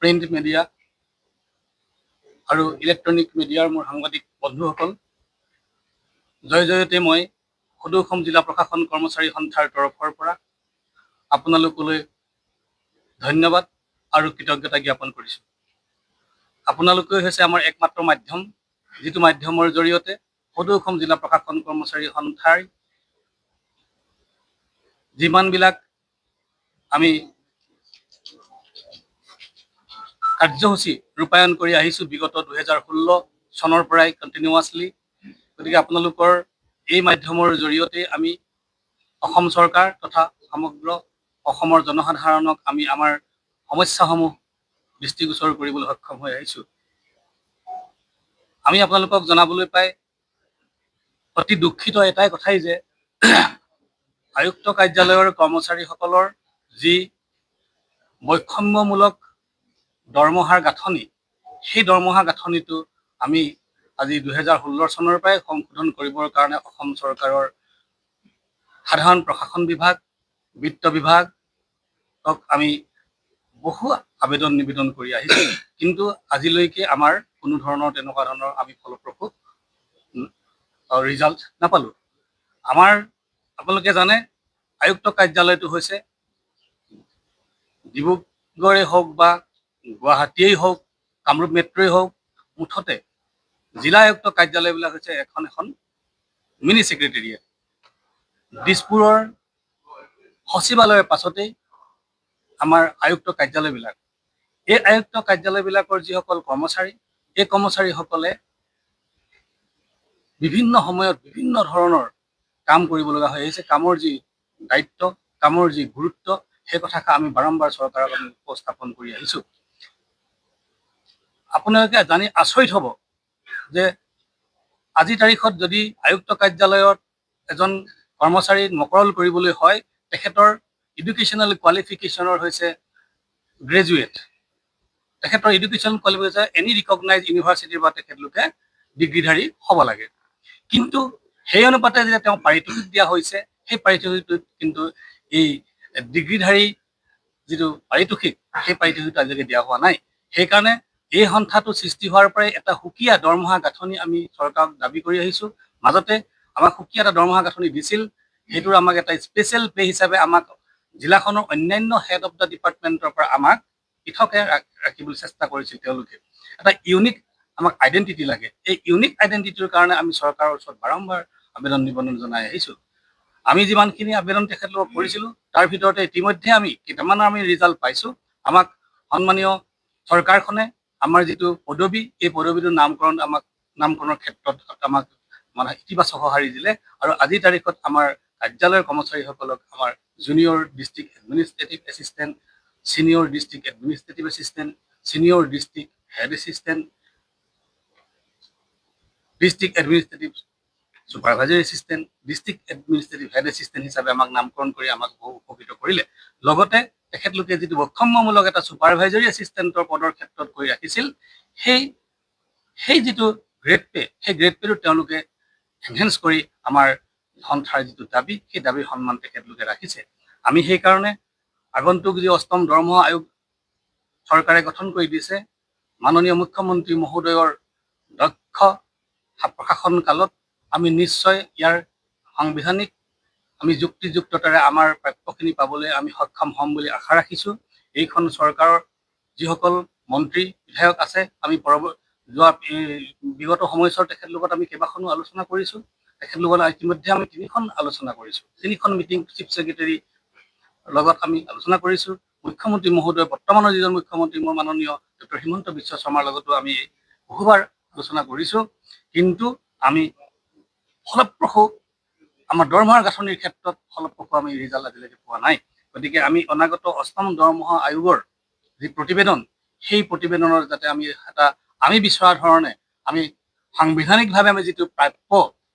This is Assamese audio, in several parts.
প্ৰিণ্ট মিডিয়া আৰু ইলেক্ট্ৰনিক মিডিয়াৰ মোৰ সাংবাদিক বন্ধুসকল, জয়তে মই সদৌ অসম জিলা প্ৰশাসন কৰ্মচাৰী সন্থাৰ তৰফৰ পৰা আপোনালোকলৈ ধন্যবাদ আৰু কৃতজ্ঞতা জ্ঞাপন কৰিছোঁ। আপোনালোকে হৈছে আমাৰ একমাত্ৰ মাধ্যম, যিটো মাধ্যমৰ জৰিয়তে সদৌ অসম জিলা প্ৰশাসন কৰ্মচাৰী সন্থাৰ যিমানবিলাক আমি কাৰ্যসূচী ৰূপায়ণ কৰি আহিছোঁ বিগত 2016 চনৰ পৰাই কণ্টিনিউৱাছলি। গতিকে আপোনালোকৰ এই মাধ্যমৰ জৰিয়তে আমি অসম চৰকাৰ তথা সমগ্ৰ অসমৰ জনসাধাৰণক আমি আমাৰ সমস্যাসমূহ দৃষ্টিগোচৰ কৰিবলৈ সক্ষম হৈ আহিছোঁ। আমি আপোনালোকক জনাবলৈ পাই অতি দুখিত এটাই কথাই যে আয়ুক্ত কাৰ্যালয়ৰ কৰ্মচাৰীসকলৰ যি বৈষম্যমূলক দৰমহাৰ গাঁথনি, সেই দৰমহা গাঁথনিটো আমি আজি 2016 চনৰ পৰাই সংশোধন কৰিবৰ কাৰণে অসম চৰকাৰৰ সাধাৰণ প্ৰশাসন বিভাগ, বিত্ত বিভাগক আমি বহু আবেদন নিবেদন কৰি আহিছোঁ, কিন্তু আজিলৈকে আমাৰ কোনো ধৰণৰ তেনেকুৱা ধৰণৰ আমি ফলপ্ৰসূ ৰিজাল্ট নাপালোঁ। আমাৰ আপোনালোকে জানে আয়ুক্ত কাৰ্যালয়টো হৈছে ডিব্ৰুগড়ে হওক বা গুৱাহাটীয়েই হওক, কামৰূপ মেট্ৰই হওক, মুঠতে জিলা আয়ুক্ত কাৰ্যালয়বিলাক হৈছে এখন মিনি ছেক্ৰেটেৰিয়েট। দিছপুৰৰ সচিবালয়ৰ পাছতেই আমাৰ আয়ুক্ত কাৰ্যালয়বিলাক। এই আয়ুক্ত কাৰ্যালয়বিলাকৰ যিসকল কৰ্মচাৰী, এই কৰ্মচাৰীসকলে বিভিন্ন সময়ত বিভিন্ন ধৰণৰ কাম কৰিব লগা হৈ আহিছে। কামৰ যি দায়িত্ব, কামৰ যি গুৰুত্ব, সেই কথাষাৰ আমি বাৰম্বাৰ চৰকাৰক আমি উপস্থাপন কৰি আহিছোঁ। আপোনালোকে জানি আচৰিত হ'ব যে আজিৰ তাৰিখত যদি আয়ুক্ত কাৰ্যালয়ত এজন কৰ্মচাৰী মকৰল কৰিবলৈ হয়, তেখেতৰ এডুকেশ্যনেল কোৱালিফিকেশ্যনৰ হৈছে গ্ৰেজুৱেট। তেখেতৰ এডুকেশ্যনেল কোৱালিফিকেশ্যন এনি ৰিকগনাইজ ইউনিভাৰ্চিটিৰ পৰা তেখেতলোকে ডিগ্ৰীধাৰী হ'ব লাগে। কিন্তু সেই অনুপাতে যেতিয়া তেওঁ পাৰিতোষিক দিয়া হৈছে, সেই পাৰিতোষিকটোত কিন্তু এই ডিগ্ৰীধাৰী যিটো পাৰিতোষিক, সেই পাৰিতোষিকটো আজিলৈকে দিয়া হোৱা নাই। সেইকাৰণে এই সন্থাটো সৃষ্টি হোৱাৰ পৰাই এটা সুকীয়া দৰমহা গাঁথনি আমি চৰকাৰক দাবী কৰি আহিছোঁ। মাজতে আমাক সুকীয়া এটা দৰমহা গাঁথনি দিছিল, সেইটোৰ আমাক এটা স্পেচিয়েল পে হিচাপে আমাক জিলাখনৰ অন্যান্য হেড অফ দ্য ডিপাৰ্টমেণ্টৰ পৰা আমাক পৃথকে ৰাখিবলৈ চেষ্টা কৰিছিল তেওঁলোকে। এটা ইউনিক আমাক আইডেণ্টিটি লাগে। এই ইউনিক আইডেণ্টিটিৰ কাৰণে আমি চৰকাৰৰ ওচৰত বাৰম্বাৰ আবেদন নিবেদন জনাই আহিছোঁ। আমি যিমানখিনি আবেদন তেখেতলোকক কৰিছিলোঁ, তাৰ ভিতৰতে ইতিমধ্যে আমি কেইটামান ৰিজাল্ট পাইছোঁ। আমাক সন্মানীয় চৰকাৰখনে আমাৰ যিটো পদবী, এই পদবীটোৰ নামকৰণৰ ক্ষেত্ৰত আমাক মানে ইতিবাচক সঁহাৰি দিলে, আৰু আজিৰ তাৰিখত আমাৰ কাৰ্যালয়ৰ কৰ্মচাৰীসকলক আমাৰ junior district administrative assistant, senior district administrative assistant, senior district head assistant, district administrative supervisory assistant, district administrative head assistant হিচাপে আমাক নামকৰণ কৰি আমাক বহু উপকৃত কৰিলে। লগতে তেখেতলোকে যিটো বৈষম্যমূলক এটা ছুপাৰভাইজাৰী এছিষ্টেণ্টৰ পদৰ ক্ষেত্ৰত কৰি ৰাখিছিল, সেই যিটো গ্ৰেড পে, সেই গ্ৰেড পেটো তেওঁলোকে এনহেন্স কৰি আমাৰ সন্থাৰ যিটো দাবী, সেই দাবীৰ সন্মান তেখেতলোকে ৰাখিছে। আমি সেইকাৰণে আগন্তুক যি অষ্টম দৰমহা আয়োগ চৰকাৰে গঠন কৰি দিছে, মাননীয় মুখ্যমন্ত্ৰী মহোদয়ৰ দক্ষ প্ৰশাসন কালত আমি নিশ্চয় ইয়াৰ সাংবিধানিক আমি যুক্তিযুক্ততাৰে আমাৰ প্ৰাপ্যখিনি পাবলৈ আমি সক্ষম হ'ম বুলি আশা ৰাখিছোঁ। এইখন চৰকাৰৰ যিসকল মন্ত্ৰী বিধায়ক আছে, আমি বিগত সময়ছোৱাত তেখেতলোকত আমি কেইবাখনো আলোচনা কৰিছোঁ। তেখেতলোকৰ ইতিমধ্যে আমি 3খন আলোচনা কৰিছোঁ, 3খন মিটিং চিফ ছেক্ৰেটাৰী লগত আমি আলোচনা কৰিছোঁ। মুখ্যমন্ত্ৰী মহোদয়, বৰ্তমানৰ যিজন মুখ্যমন্ত্ৰী মোৰ মাননীয় ডক্টৰ হিমন্ত বিশ্ব শৰ্মাৰ লগতো আমি বহুবাৰ আলোচনা কৰিছোঁ, কিন্তু আমি ফলপ্ৰসূ আমাৰ দৰমহাৰ গাঁথনিৰ ক্ষেত্ৰত ফলপ্ৰসূ আমি ৰিজাল্ট আজিলৈকে পোৱা নাই। গতিকে আমি অনাগত অষ্টম দৰমহা আয়োগৰ যি প্ৰতিবেদন, সেই প্ৰতিবেদনৰ যাতে আমি বিচৰা ধৰণে আমি সাংবিধানিকভাৱে আমি যিটো প্ৰাপ্য,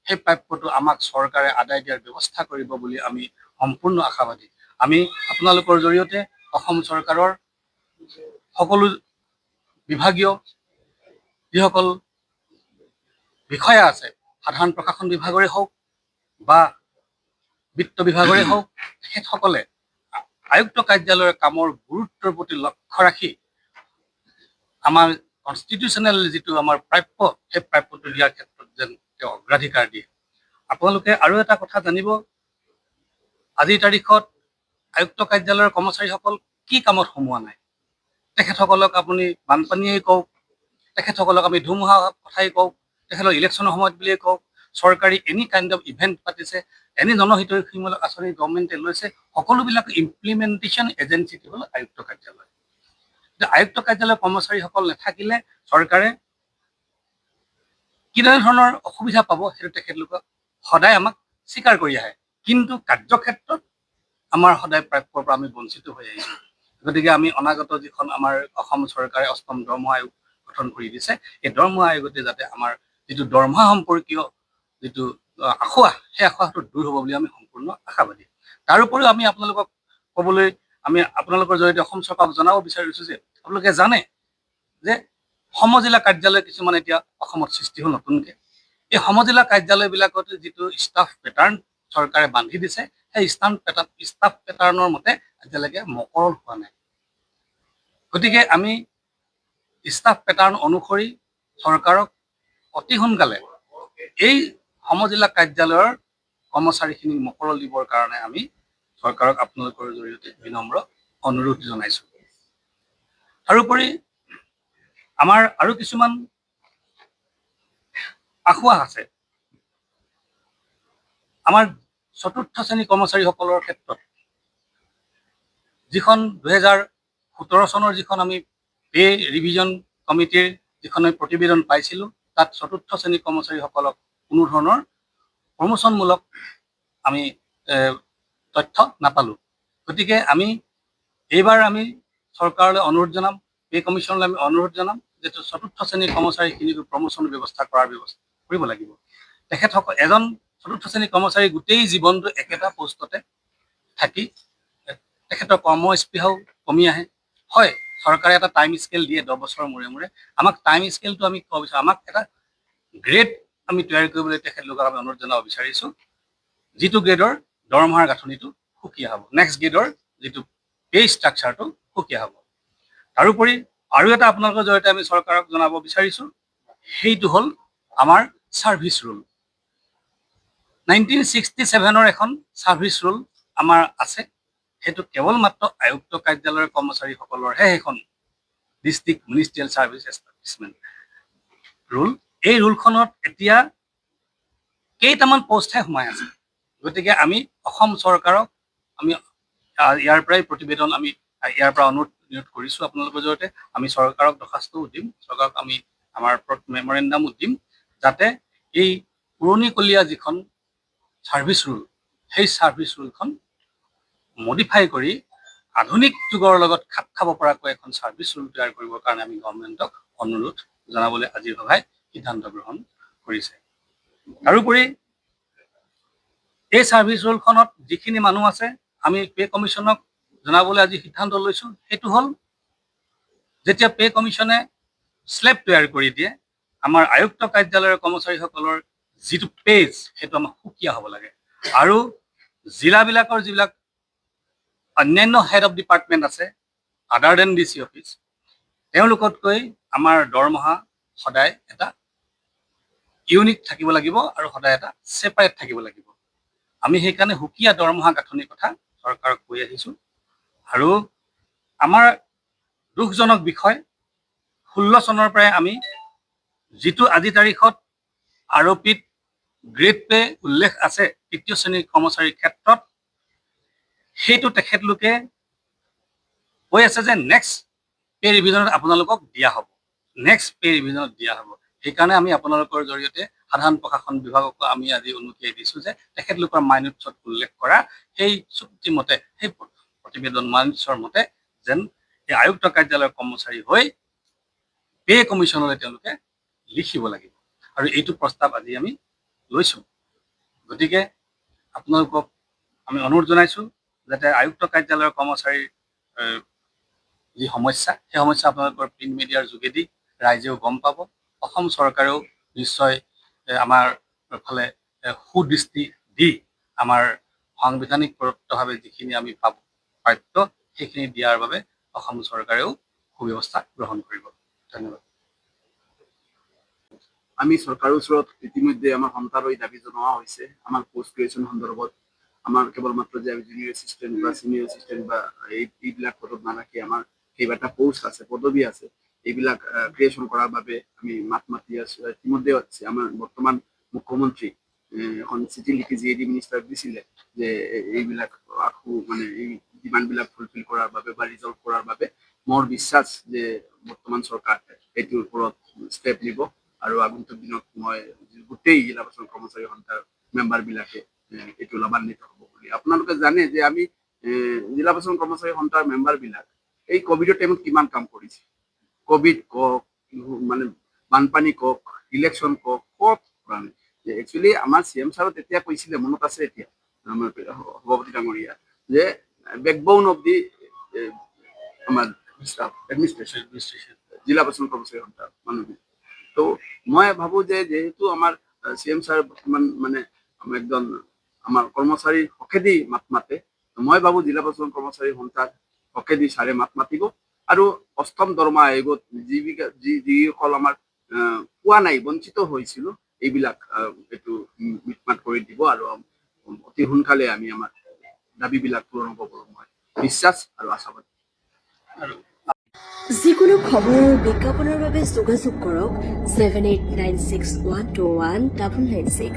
সেই প্ৰাপ্যটো আমাক চৰকাৰে আদায় দিয়াৰ ব্যৱস্থা কৰিব বুলি আমি সম্পূৰ্ণ আশাবাদী। আমি আপোনালোকৰ জৰিয়তে অসম চৰকাৰৰ সকলো বিভাগীয় যিসকল বিষয়া আছে, সাধাৰণ প্ৰশাসন বিভাগৰে হওক বা বিত্ত বিভাগৰে হওক, তেখেতসকলে আয়ুক্ত কাৰ্যালয়ৰ কামৰ গুৰুত্বৰ প্ৰতি লক্ষ্য ৰাখি আমাৰ কনষ্টিটিউচনেল যিটো আমাৰ প্ৰাপ্য, সেই প্ৰাপ্যটো দিয়াৰ ক্ষেত্ৰত যেন তেওঁ অগ্ৰাধিকাৰ দিয়ে। আপোনালোকে আৰু এটা কথা জানিব, আজিৰ তাৰিখত আয়ুক্ত কাৰ্যালয়ৰ কৰ্মচাৰীসকল কি কামত সোমোৱা নাই। তেখেতসকলক আপুনি বানপানীয়েই কওক, তেখেতসকলক আমি ধুমুহা কথাই কওক, তেখেতক ইলেকশ্যনৰ সময়ত বুলিয়েই কওক, চৰকাৰী এনি কাইণ্ড অফ ইভেণ্ট পাতিছে, এনি জনহিতৈষীমূলক আঁচনি গভৰ্ণমেণ্টে লৈছে, সকলোবিলাক ইমপ্লিমেণ্টেশ্যন এজেঞ্চিটো হ'ল আয়ুক্ত কাৰ্যালয়। আয়ুক্ত কাৰ্যালয়ৰ কৰ্মচাৰীসকল নাথাকিলে চৰকাৰে কেনেধৰণৰ অসুবিধা পাব সেইটো তেখেতলোকক সদায় আমাক স্বীকাৰ কৰি আহে, কিন্তু কাৰ্যক্ষেত্ৰত আমাৰ সদায় প্ৰাপ্যৰ পৰা আমি বঞ্চিত হৈ আহিছোঁ। গতিকে আমি অনাগত যিখন আমাৰ অসম চৰকাৰে ৮ম দৰমহা আয়োগ গঠন কৰি দিছে, এই দৰমহা আয়োগতে যাতে আমাৰ যিটো দৰমহা সম্পৰ্কীয় যিটো আখোৱা, সেই আখোৱাটো দূৰ হ'ব বুলি আমি সম্পূৰ্ণ আশাবাদী। তাৰোপৰিও আমি আপোনালোকক ক'বলৈ, আমি আপোনালোকৰ জৰিয়তে অসম চৰকাৰক জনাব বিচাৰিছোঁ যে আপোনালোকে জানে যে সমজিলা কাৰ্যালয় কিছুমান এতিয়া অসমত সৃষ্টি হ'ল নতুনকৈ। এই সমজিলা কাৰ্যালয়বিলাকত যিটো ষ্টাফ পেটাৰ্ণ চৰকাৰে বান্ধি দিছে, সেই ষ্টাফ পেটাৰ্ণৰ মতে এতিয়ালৈকে মকৰল হোৱা নাই। গতিকে আমি ষ্টাফ পেটাৰ্ণ অনুসৰি চৰকাৰক অতি সোনকালে এই সমজিলা কাৰ্যালয়ৰ কৰ্মচাৰীখিনিক মকৰল দিবৰ কাৰণে আমি চৰকাৰক আপোনালোকৰ জৰিয়তে বিনম্ৰ অনুৰোধ জনাইছোঁ। তাৰোপৰি আমাৰ আৰু কিছুমান আখোৱা আছে। আমাৰ ৪ৰ্থ শ্ৰেণী কৰ্মচাৰীসকলৰ ক্ষেত্ৰত যিখন ২০১৭ চনৰ যিখন আমি পে ৰিভিজন কমিটিৰ যিখন আমি প্ৰতিবেদন পাইছিলোঁ, তাত ৪ৰ্থ শ্ৰেণী কৰ্মচাৰীসকলক কোনো ধৰণৰ প্ৰমোচনমূলক আমি তথ্য নাপালোঁ। গতিকে আমি এইবাৰ আমি চৰকাৰলৈ অনুৰোধ জনাম, পে কমিশ্যনলৈ আমি অনুৰোধ জনাম যে ৪ৰ্থ শ্ৰেণীৰ কৰ্মচাৰীখিনিকো প্ৰমোচন ব্যৱস্থা কৰিব লাগিব। তেখেতসকল এজন ৪ৰ্থ শ্ৰেণীৰ কৰ্মচাৰী গোটেই জীৱনটো একেটা পোষ্টতে থাকি তেখেতৰ কৰ্মস্পৃহাও কমি আহে। হয়, চৰকাৰে এটা টাইম স্কেল দিয়ে 10 বছৰৰ মূৰে মূৰে, আমাক টাইম স্কেলটো আমি ক'ব বিচাৰোঁ, আমাক এটা গ্ৰেড আমি তৈয়াৰ কৰিবলৈ তেখেতলোকক আমি অনুৰোধ জনাব বিচাৰিছোঁ, যিটো গ্ৰেডৰ দৰমহাৰ গাঁথনিটো সুকীয়া হ'ব, নেক্সট গ্ৰেডৰ যিটো পে ষ্ট্ৰাকচাৰটো সুকীয়া হ'ব। তাৰোপৰি আৰু এটা আপোনালোকৰ জৰিয়তে আমি চৰকাৰক জনাব বিচাৰিছোঁ, সেইটো হ'ল আমাৰ ছাৰ্ভিচ ৰুল। 1967 এখন ছাৰ্ভিচ ৰুল আমাৰ আছে, সেইটো কেৱল মাত্ৰ আয়ুক্ত কাৰ্যালয়ৰ কৰ্মচাৰীসকলৰহে সেইখন district ministerial service establishment rule. এই ৰুলখনত এতিয়া কেইটামান পষ্টহে সোমাই আছে। গতিকে আমি অসম চৰকাৰক আমি ইয়াৰ পৰাই প্ৰতিবেদন আমি ইয়াৰ পৰা অনুৰোধ কৰিছোঁ আপোনালোকৰ জৰিয়তে। আমি চৰকাৰক দৰ্খাস্তও দিম, চৰকাৰক আমি আমাৰ মেমৰেণ্ডামো দিম, যাতে এই পুৰণিকলীয়া যিখন ছাৰ্ভিচ ৰুল, সেই ছাৰ্ভিচ ৰুলখন মডিফাই কৰি আধুনিক যুগৰ লগত খাপ খাব পৰাকৈ এখন ছাৰ্ভিচ ৰুল তৈয়াৰ কৰিবৰ কাৰণে আমি গভৰ্ণমেণ্টক অনুৰোধ জনাবলৈ আজিৰ সভাই সিদ্ধান্ত গ্ৰহণ কৰিছে। তাৰোপৰি এই ছাৰ্ভিচ ৰুলখনত যিখিনি মানুহ আছে, আমি পে কমিশ্যনক জনাবলৈ আজি সিদ্ধান্ত লৈছোঁ, সেইটো হ'ল যেতিয়া পে কমিশ্যনে স্লেব তৈয়াৰ কৰি দিয়ে, আমাৰ আয়ুক্ত কাৰ্যালয়ৰ কৰ্মচাৰীসকলৰ যিটো পেজ সেইটো আমাৰ সুকীয়া হ'ব লাগে। আৰু জিলাবিলাকৰ যিবিলাক অন্যান্য হেড অফ ডিপাৰ্টমেণ্ট আছে আদাৰ দেন DC অফিচ, তেওঁলোকতকৈ আমাৰ দৰমহা সদায় এটা ইউনিক থাকিব লাগিব আৰু সদায় এটা ছেপাৰেট থাকিব লাগিব। আমি সেইকাৰণে সুকীয়া দৰমহা গাঁথনিৰ কথা চৰকাৰক কৈ আহিছোঁ। আৰু আমাৰ দুখজনক বিষয়, 16 চনৰ পৰাই আমি যিটো আজি তাৰিখত আৰপিত গ্ৰেড পে উল্লেখ আছে ৩য় শ্ৰেণীৰ কৰ্মচাৰীৰ ক্ষেত্ৰত, সেইটো তেখেতলোকে কৈ আছে যে নেক্সট পে ৰিভিজনত আপোনালোকক দিয়া হ'ব, নেক্সট পে ৰিভিজনত দিয়া হ'ব। সেইকাৰণে আমি আপোনালোকৰ জৰিয়তে সাধাৰণ প্ৰশাসন বিভাগকো আমি আজি উনুকিয়াই দিছোঁ যে তেখেতলোকৰ মাইনুটছত উল্লেখ কৰা সেই চুক্তিমতে, সেই প্ৰতিবেদন মাইনুটছৰ মতে যেন এই আয়ুক্ত কাৰ্যালয়ৰ কৰ্মচাৰী হৈ পে কমিশ্যনলৈ তেওঁলোকে লিখিব লাগিব। আৰু এইটো প্ৰস্তাৱ আজি আমি লৈছোঁ। গতিকে আপোনালোকক আমি অনুৰোধ জনাইছোঁ যাতে আয়ুক্ত কাৰ্যালয়ৰ কৰ্মচাৰীৰ যি সমস্যা, সেই সমস্যা আপোনালোকৰ প্ৰিণ্ট মিডিয়াৰ যোগেদি ৰাইজেও গম পাব, অসম চৰকাৰেও নিশ্চয় আমাৰ ফালে সুদৃষ্টি দি আমাৰ সাংবিধানিক প্ৰদত্তভাৱে যিখিনি আমি প্ৰাপ্য সেইখিনি দিয়াৰ বাবে অসম চৰকাৰেও সুব্যৱস্থা গ্ৰহণ কৰিব। ধন্যবাদ। আমি চৰকাৰৰ ওচৰত ইতিমধ্যে আমাৰ সন্তানৰ দাবী জনোৱা হৈছে আমাৰ পোষ্ট গ্ৰেজুৱেশ্যন সন্দৰ্ভত আমাৰ কেৱল মাত্ৰ যে জুনিয়ৰ এছিষ্টেণ্ট বা চিনিয়ৰ এছিষ্টেণ্ট বা এইবিলাক পদত নাৰাখি আমাৰ কেইবাটা পোষ্ট আছে পদবী আছে এইবিলাক ক্ৰিয়েশ্যন কৰাৰ বাবে আমি মাত মাতি আছো ইতিমধ্যে আমাৰ বৰ্তমান মুখ্যমন্ত্ৰী এখন চিঠি লিখি জিএডি মিনিষ্টাৰক দিছিলে যে এইবিলাক আকৌ মানে এই ডিমাণ্ডবিলাক ফুলফিল কৰাৰ বাবে বা ৰিজল্ভ কৰাৰ বাবে মোৰ বিশ্বাস যে বৰ্তমান চৰকাৰ এইটোৰ ওপৰত ষ্টেপ নিব আৰু আগন্তুক দিনত মই গোটেই জিলা প্ৰশাসন কৰ্মচাৰী সন্থাৰ মেম্বাৰবিলাকে এইটো লাভান্বিত হ'ব বুলি আপোনালোকে জানে যে আমি জিলা প্ৰশাসন কৰ্মচাৰী সন্থাৰ মেম্বাৰবিলাক এই কভিডৰ টাইমত কিমান কাম কৰিছে কভিড কওক মানে বানপানী কওক ইলেকশ্যন কওক ক'ত কৰা নাই যে একচুৱেলি আমাৰ CM ছাৰত তেতিয়া কৈছিলে মনত আছে এতিয়া আমাৰ সভাপতি ডাঙৰীয়া যে বেকবোন অফ দি আমাৰ এডমিনিষ্ট্ৰেশ্যন জিলা প্ৰশাসন কৰ্মচাৰী সন্থাৰ মানুহ তো মই ভাবো যে যেহেতু আমাৰ CM ছাৰ বৰ্তমান মানে একজন আমাৰ কৰ্মচাৰীৰ হকেদি মাত মাতে মই ভাবো জিলা প্ৰশাসন কৰ্মচাৰী সন্থাক হকেদি ছাৰে মাত মাতিব আৰু অষ্টম দৰমহা আয়োগত যিসকল আমাৰ পোৱা নাই বঞ্চিত হৈছিলো এইবিলাক এইটো মিটমাট কৰি দিব আৰু অতি সোনকালে আমি আমাৰ দাবীবিলাক পূৰণ হ'ব পাৰোঁ মই বিশ্বাস আৰু আশাবাদী যিকোনো খবৰ আৰু বিজ্ঞাপনৰ বাবে যোগাযোগ কৰক 7896121996